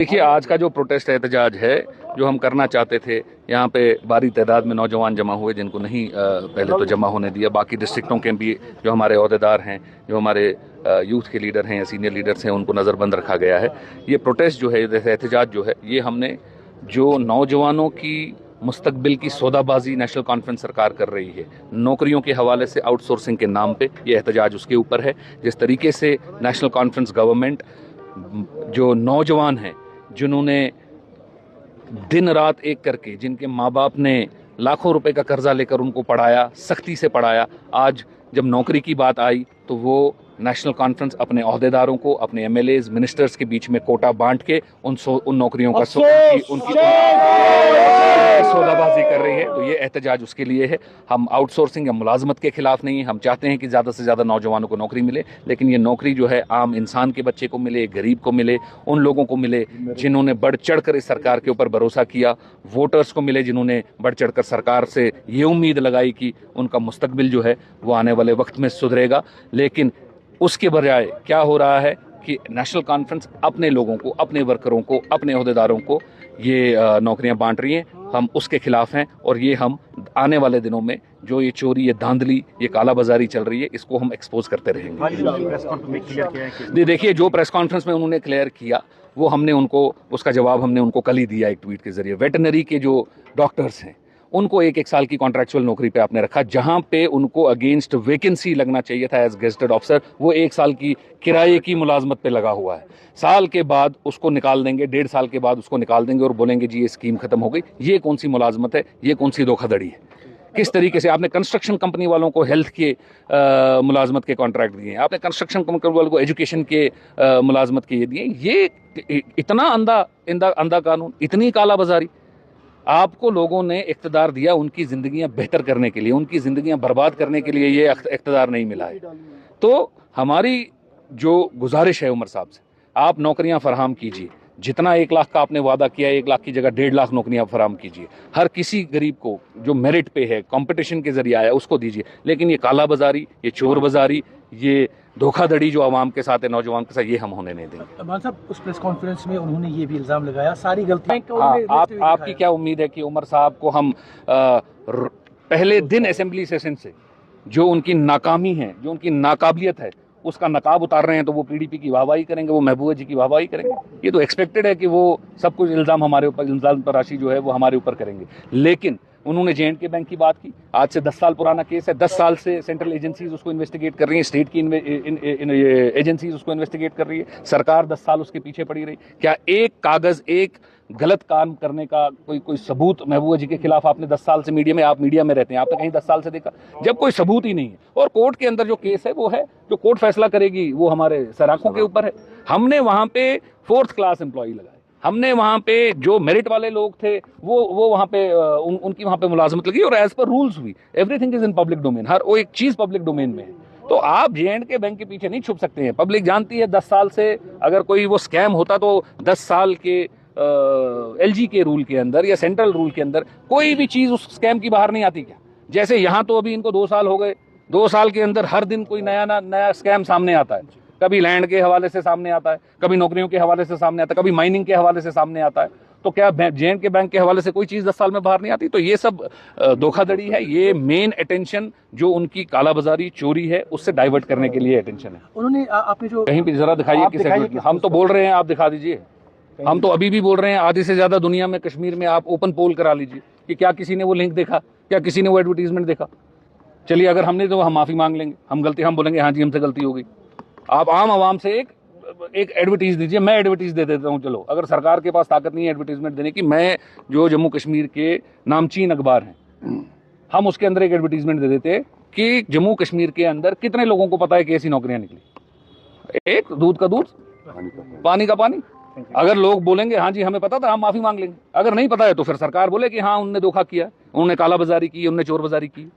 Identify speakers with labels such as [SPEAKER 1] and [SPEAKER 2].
[SPEAKER 1] देखिए, आज का जो प्रोटेस्ट एहतजाज है जो हम करना चाहते थे, यहाँ पे भारी तादाद में नौजवान जमा हुए जिनको नहीं पहले तो जमा होने दिया। बाकी डिस्ट्रिक्टों के भी जो हमारे अहदेदार हैं, जो हमारे यूथ के लीडर हैं या सीनियर लीडर्स हैं, उनको नज़रबंद रखा गया है। ये प्रोटेस्ट जो है, एहतजाज जो है, ये हमने जो नौजवानों की मुस्तकबिल की सौदाबाजी नेशनल कॉन्फ्रेंस सरकार कर रही है, नौकरियों के हवाले से आउटसोर्सिंग के नाम पे, ये एहतजाज उसके ऊपर है। जिस तरीके से नेशनल कॉन्फ्रेंस गवर्नमेंट जो नौजवान हैं जिन्होंने दिन रात एक करके, जिनके माँ बाप ने लाखों रुपए का कर्जा लेकर उनको पढ़ाया, सख्ती से पढ़ाया, आज जब नौकरी की बात आई तो वो नेशनल कॉन्फ्रेंस अपने अहदेदारों को, अपने एमएलएज, मिनिस्टर्स के बीच में कोटा बांट के उन नौकरियों का उनकी सौदाबाजी कर रही है। तो ये एहतजाज उसके लिए है। हम आउटसोर्सिंग या मुलाजमत के खिलाफ नहीं। हम चाहते हैं कि ज़्यादा से ज़्यादा नौजवानों को नौकरी मिले, लेकिन ये नौकरी जो है आम इंसान के बच्चे को मिले, गरीब को मिले, उन लोगों को मिले जिन्होंने बढ़ चढ़ कर इस सरकार के ऊपर भरोसा किया, वोटर्स को मिले जिन्होंने बढ़ चढ़ कर सरकार से ये उम्मीद लगाई कि उनका मुस्तकबिल जो है वो आने वाले वक्त में सुधरेगा। लेकिन उसके बजाय क्या हो रहा है कि नेशनल कॉन्फ्रेंस अपने लोगों को, अपने वर्करों को, अपने अहदेदारों को ये नौकरियां बांट रही हैं। हम उसके खिलाफ हैं और ये हम आने वाले दिनों में जो ये चोरी, ये धांधली, ये काला बाजारी चल रही है, इसको हम एक्सपोज करते रहेंगे। देखिए, जो प्रेस कॉन्फ्रेंस में उन्होंने क्लियर किया वो हमने उनको, उसका जवाब हमने उनको कल ही दिया एक ट्वीट के जरिए। वेटनरी के जो डॉक्टर्स हैं उनको एक साल की कॉन्ट्रैक्चुअल नौकरी पे आपने रखा, जहां पे उनको अगेंस्ट वैकेंसी लगना चाहिए था एज गेजेटेड ऑफिसर, वो 1 साल की किराए की मुलाजमत पे लगा हुआ है। साल के बाद उसको निकाल देंगे, 1.5 साल के बाद उसको निकाल देंगे और बोलेंगे जी ये स्कीम खत्म हो गई। ये कौन सी मुलाजमत है? ये कौन सी धोखाधड़ी है? किस तरीके से आपने कंस्ट्रक्शन कंपनी वालों को हेल्थ के मुलाजमत के कॉन्ट्रैक्ट दिए, आपने कंस्ट्रक्शन कंपनी वालों को एजुकेशन के मुलाजमत के ये दिए। ये इतना अंधा कानून, इतनी काला बाजारी। आपको लोगों ने इख्तिदार दिया उनकी ज़िंदगियां बेहतर करने के लिए, उनकी ज़िंदगियां बर्बाद करने के लिए ये इख्तिदार नहीं मिला है। तो हमारी जो गुजारिश है उमर साहब से, आप नौकरियां फराहम कीजिए। जितना 1 लाख का आपने वादा किया है, 1 लाख की जगह 1.5 लाख नौकरियां फराहम कीजिए। हर किसी गरीब को जो मेरिट पे है, कंपटीशन के जरिए आया, उसको दीजिए। लेकिन ये काला बाजारी, ये चोर बाजारी, ये धोखाधड़ी जो आवाम के साथ है, नौजवान के साथ, ये हम होने नहीं देंगे।
[SPEAKER 2] मान साहब, उस प्रेस कॉन्फ्रेंस में उन्होंने ये भी इल्जाम लगाया सारी गलतियां।
[SPEAKER 1] आपकी क्या उम्मीद है कि उमर साहब को हम पहले दिन असेंबली सेशन से जो उनकी नाकामी है, जो उनकी नाकाबिलियत है, उसका नकाब उतार रहे हैं, तो वो पीडीपी की वाहवाही करेंगे, वो महबूबा जी की वाहवाही करेंगे? ये तो एक्सपेक्टेड है कि वो सब कुछ इल्जाम हमारे ऊपर, इल्जाम तराशी जो है वो हमारे ऊपर करेंगे। लेकिन उन्होंने J&K बैंक की बात की। आज से 10 साल पुराना केस है, 10 साल से सेंट्रल एजेंसीज उसको इन्वेस्टिगेट कर रही हैं, स्टेट की एजेंसीज उसको इन्वेस्टिगेट कर रही है, सरकार 10 साल उसके पीछे पड़ी रही। क्या एक कागज, एक गलत काम करने का कोई सबूत महबूबा जी के खिलाफ आपने 10 साल से आप मीडिया में रहते हैं, आपने कहीं 10 साल से देखा? जब कोई सबूत ही नहीं है और कोर्ट के अंदर जो केस है वो है, जो कोर्ट फैसला करेगी वो हमारे सराखों के ऊपर है। हमने वहां पे 4th क्लास एम्प्लॉय लगाए, हमने वहां पे जो मेरिट वाले लोग थे वो वहां पे उनकी वहां पे मुलाजमत लगी और एज पर रूल्स हुई। Everything is in public domain, हर वो एक चीज पब्लिक डोमेन में है। तो आप J&K बैंक के पीछे नहीं छुप सकते हैं। पब्लिक जानती है 10 साल से अगर कोई वो स्कैम होता तो 10 साल के LG के रूल के अंदर या सेंट्रल रूल के अंदर कोई भी चीज उस स्कैम की बाहर नहीं आती क्या? जैसे यहाँ तो अभी इनको 2 साल हो गए, 2 साल के अंदर हर दिन कोई नया स्कैम सामने आता है। कभी लैंड के हवाले से सामने आता है, कभी नौकरियों के हवाले से सामने आता है, कभी माइनिंग के हवाले से सामने आता है। तो क्या J&K बैंक के हवाले से कोई चीज़ 10 साल में बाहर नहीं आती? तो ये सब धोखाधड़ी है। ये मेन अटेंशन जो उनकी कालाबाजारी, चोरी है, उससे डाइवर्ट करने के लिए अटेंशन है।
[SPEAKER 2] उन्होंने आपने जो
[SPEAKER 1] कहीं भी जरा दिखाइए किसे। हम तो बोल रहे हैं, आप दिखा दीजिए। हम तो अभी भी बोल रहे हैं, आधी से ज्यादा दुनिया में कश्मीर में आप ओपन पोल करा लीजिए कि क्या किसी ने वो लिंक देखा, क्या किसी ने वो एडवर्टीजमेंट देखा। चलिए, अगर हमने तो हम माफी मांग लेंगे, हम बोलेंगे हाँ जी हमसे गलती हो गई। आप आम आवाम से एक एडवर्टीज दीजिए, मैं एडवर्टीज दे देता हूँ। चलो, अगर सरकार के पास ताकत नहीं है एडवर्टीजमेंट देने की, मैं जो जम्मू कश्मीर के नामचीन अखबार हैं, हम उसके अंदर एक एडवर्टीजमेंट दे देते कि जम्मू कश्मीर के अंदर कितने लोगों को पता है कि ऐसी नौकरियां निकली। एक दूध का दूध, पानी का पानी। अगर लोग बोलेंगे हाँ जी हमें पता था, हम माफी मांग लेंगे। अगर नहीं पता है तो फिर सरकार बोले कि हाँ उन्होंने धोखा किया, उन्होंने काला बाजारी की, उन्होंने चोर बाजारी की।